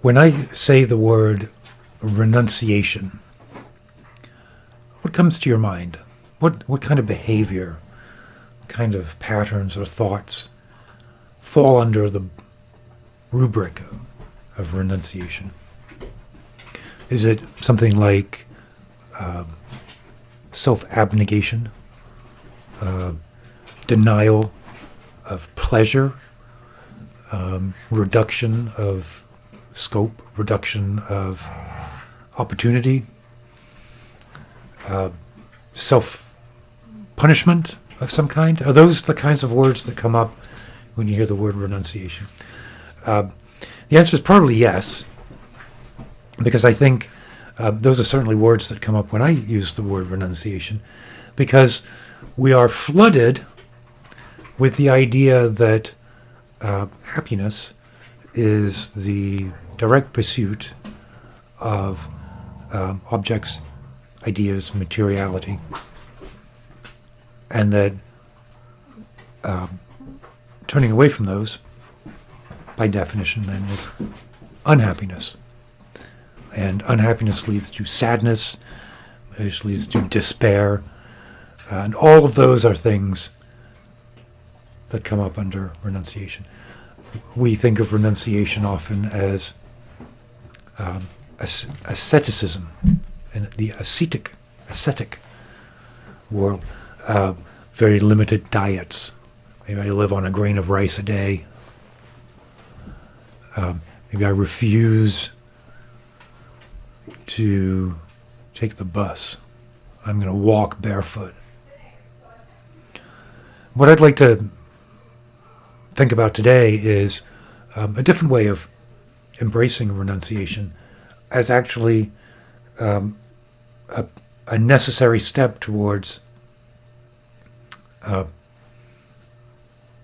When I say the word renunciation, what comes to your mind? What kind of behavior, kind of patterns or thoughts fall under the rubric of renunciation? Is it something like self-abnegation, denial of pleasure, reduction of scope, reduction of opportunity, self-punishment of some kind? Are those the kinds of words that come up when you hear the word renunciation? The answer is probably yes, because I think those are certainly words that come up when I use the word renunciation, because we are flooded with the idea that happiness is the direct pursuit of objects, ideas, materiality, and that turning away from those, by definition, then, is unhappiness. And unhappiness leads to sadness, which leads to despair, and all of those are things that come up under renunciation. We think of renunciation often as asceticism, and the ascetic world. Very limited diets. Maybe I live on a grain of rice a day. Maybe I refuse to take the bus. I'm going to walk barefoot. What I'd like to think about today is a different way of embracing renunciation as actually a necessary step towards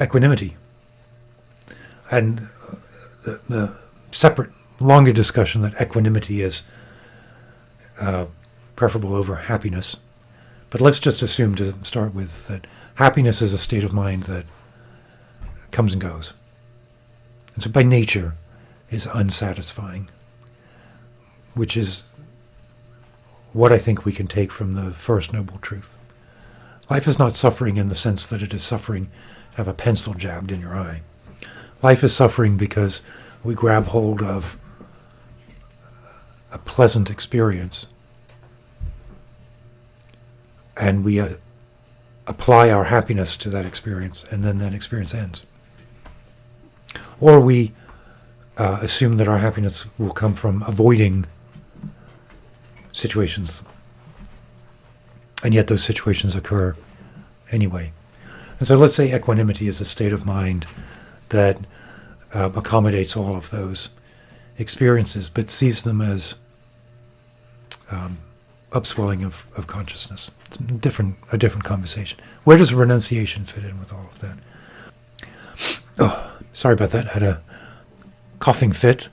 equanimity. And the separate, longer discussion that equanimity is preferable over happiness. But let's just assume, to start with, that happiness is a state of mind that comes and goes. And so by nature is unsatisfying, which is what I think we can take from the first noble truth. Life is not suffering in the sense that it is suffering to have a pencil jabbed in your eye. Life is suffering because we grab hold of a pleasant experience and we apply our happiness to that experience, and then that experience ends. Or we assume that our happiness will come from avoiding situations, and yet those situations occur anyway. And so let's say equanimity is a state of mind that accommodates all of those experiences, but sees them as upswelling of consciousness. It's a different conversation. Where does renunciation fit in with all of that? Oh, sorry about that. I had a coughing fit.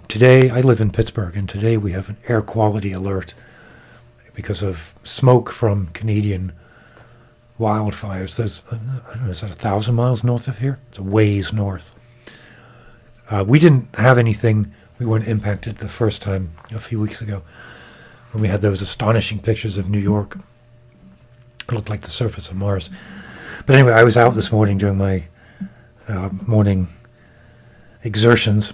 Today, I live in Pittsburgh, and today we have an air quality alert because of smoke from Canadian wildfires. There's, I don't know, is that 1,000 miles north of here? It's a ways north. We didn't have anything. We weren't impacted the first time a few weeks ago when we had those astonishing pictures of New York. It looked like the surface of Mars. But anyway, I was out this morning doing my morning exertions,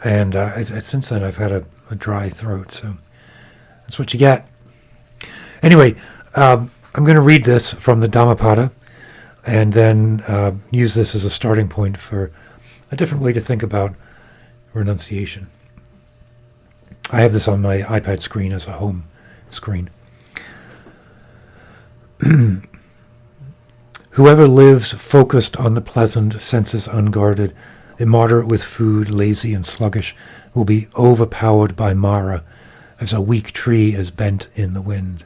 and since then I've had a dry throat, so that's what you get. Anyway, I'm going to read this from the Dhammapada and then use this as a starting point for a different way to think about renunciation. I have this on my iPad screen as a home screen. Whoever lives focused on the pleasant, senses unguarded, immoderate with food, lazy and sluggish, will be overpowered by Mara, as a weak tree is bent in the wind.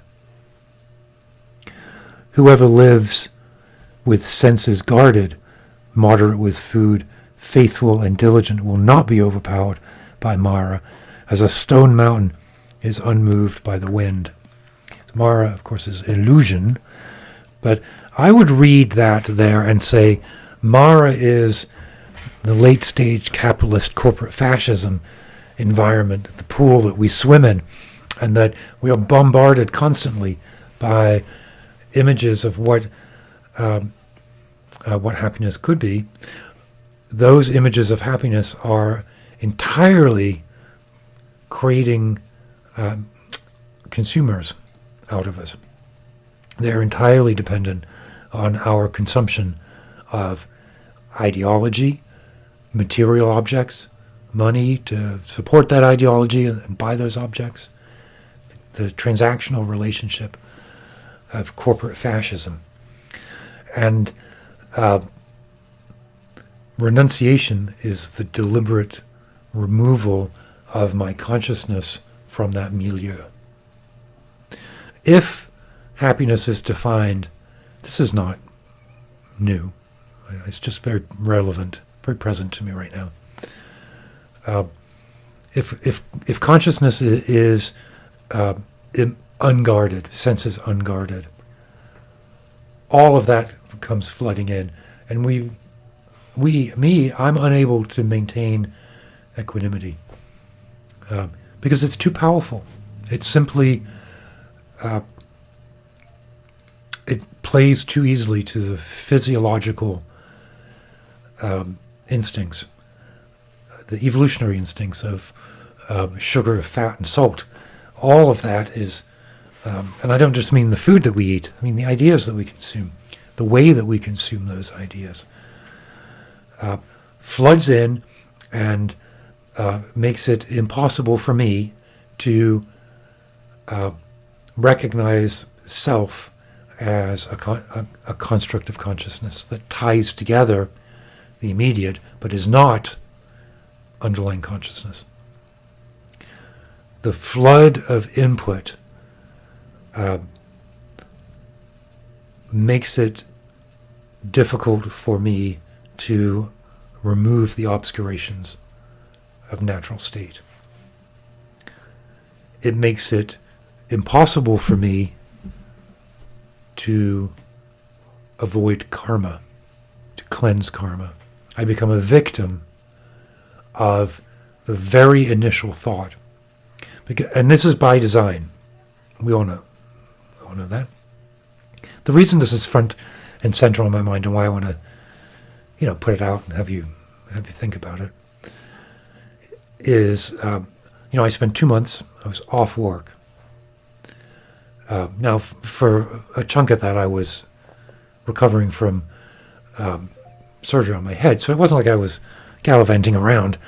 Whoever lives with senses guarded, moderate with food, faithful and diligent, will not be overpowered by Mara, as a stone mountain is unmoved by the wind. Mara, of course, is illusion, but I would read that there and say Mara is the late-stage capitalist corporate fascism, environment, the pool that we swim in, and that we are bombarded constantly by images of what happiness could be. Those images of happiness are entirely creating consumers out of us. They're entirely dependent on our consumption of ideology, material objects, money to support that ideology and buy those objects, the transactional relationship of corporate fascism. And renunciation is the deliberate removal of my consciousness from that milieu. If happiness is defined, this is not new. It's just very relevant, very present to me right now. If consciousness is unguarded, senses unguarded, all of that comes flooding in, and I'm unable to maintain equanimity because it's too powerful. It's simply it plays too easily to the physiological instincts, the evolutionary instincts of sugar, fat, and salt. All of that is, and I don't just mean the food that we eat, I mean the ideas that we consume, the way that we consume those ideas, floods in and makes it impossible for me to recognize self as a construct of consciousness that ties together the immediate but is not underlying consciousness. The flood of input makes it difficult for me to remove the obscurations of natural state. It makes it impossible for me to avoid karma, to cleanse karma. I become a victim of the very initial thought. And this is by design. We all know that. The reason this is front and center on my mind and why I want to, put it out and have you think about it is, I spent 2 months, I was off work. Now, for a chunk of that, I was recovering from surgery on my head, so it wasn't like I was gallivanting around.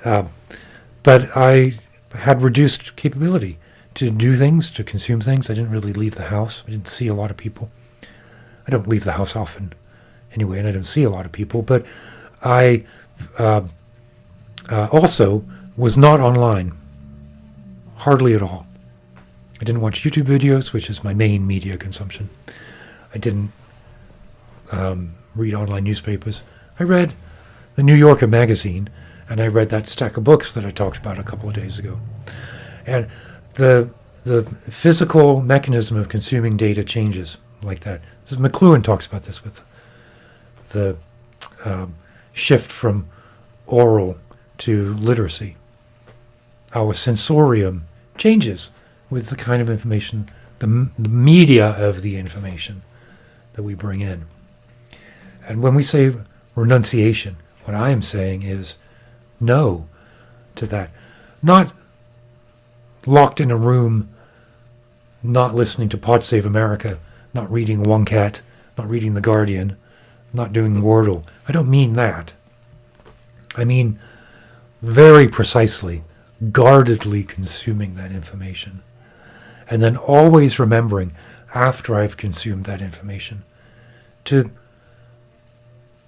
But I had reduced capability to do things, to consume things. I didn't really leave the house. I didn't see a lot of people. I don't leave the house often anyway, and I don't see a lot of people. But I also was not online, hardly at all. I didn't watch YouTube videos, which is my main media consumption. I didn't read online newspapers. I read the New Yorker magazine, and I read that stack of books that I talked about a couple of days ago. And the physical mechanism of consuming data changes like that. McLuhan talks about this with the shift from oral to literacy. Our sensorium changes with the kind of information, the media of the information that we bring in. And when we say renunciation, what I am saying is no to that. Not locked in a room, not listening to Pod Save America, not reading Wonkat, not reading The Guardian, not doing Wordle. I don't mean that. I mean very precisely, guardedly consuming that information. And then always remembering, after I've consumed that information, to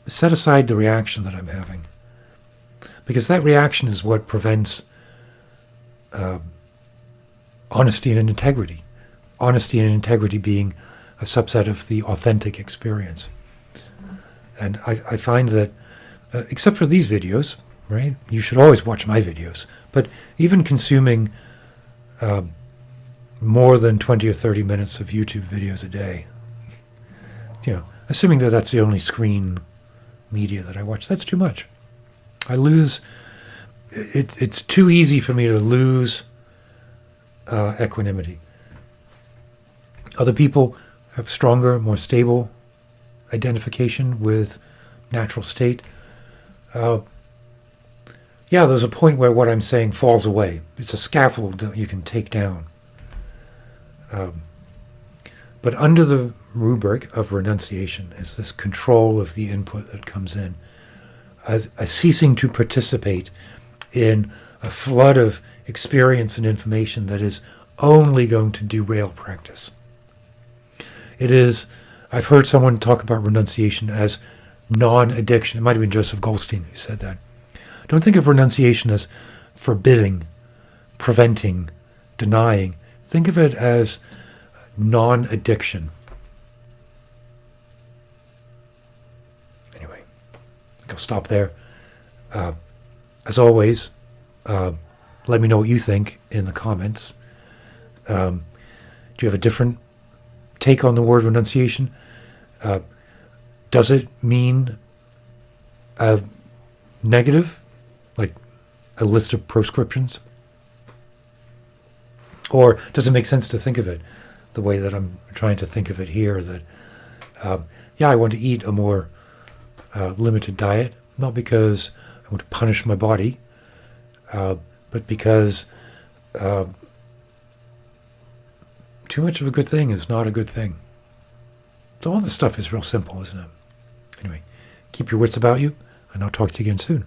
set aside the reaction that I'm having. Because that reaction is what prevents honesty and integrity. Honesty and integrity being a subset of the authentic experience. And I find that, except for these videos, right? You should always watch my videos. But even consuming more than 20 or 30 minutes of YouTube videos a day, assuming that that's the only screen media that I watch, that's too much. I lose it's too easy for me to lose equanimity. Other people have stronger, more stable identification with natural state. There's a point where what I'm saying falls away. It's a scaffold that you can take down. But under the rubric of renunciation is this control of the input that comes in, a ceasing to participate in a flood of experience and information that is only going to derail practice. It is, I've heard someone talk about renunciation as non-addiction. It might have been Joseph Goldstein who said that. Don't think of renunciation as forbidding, preventing, denying. Think of it as non-addiction. Anyway, I think I'll stop there. As always, let me know what you think in the comments. Do you have a different take on the word renunciation? Does it mean a negative, like a list of proscriptions? Or does it make sense to think of it the way that I'm trying to think of it here, that, I want to eat a more limited diet, not because I want to punish my body, but because too much of a good thing is not a good thing. So all this stuff is real simple, isn't it? Anyway, keep your wits about you, and I'll talk to you again soon.